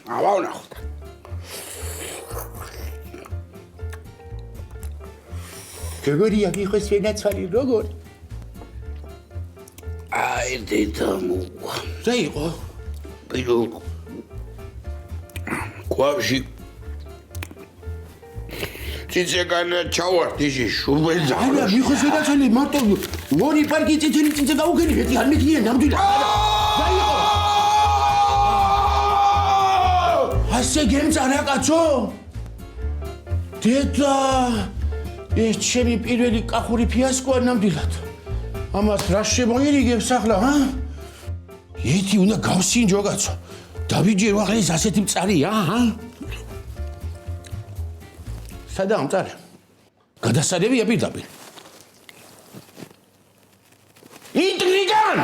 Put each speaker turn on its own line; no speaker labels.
ავავნახოთ. როგორია მიხოს ვენაცვალი როგორ? აი დედამო. რა იყო? პირველ კვავში ციცეგანა ჩავარდიში შუბენზა.
არა, მიხოს ვენაცვალი მარტო ორი პარკი წითელი წიწე გაუგენივეთ, არ მიქნია ნამდვილად. რა იყო? ასე გემწარა კაცო? დედა ეს ჩემი პირველი კახური ფიასკოა ნამდვილად. ამას რა შემოირიგებს ახლა, ჰა? ეთი უნდა გავსინჯო კაცო. დავიჯერო ახლა ეს ასეთი მწარია, ჰა? სადაა მწარე? გადასარევია პირდაპირ. ინტრიგან!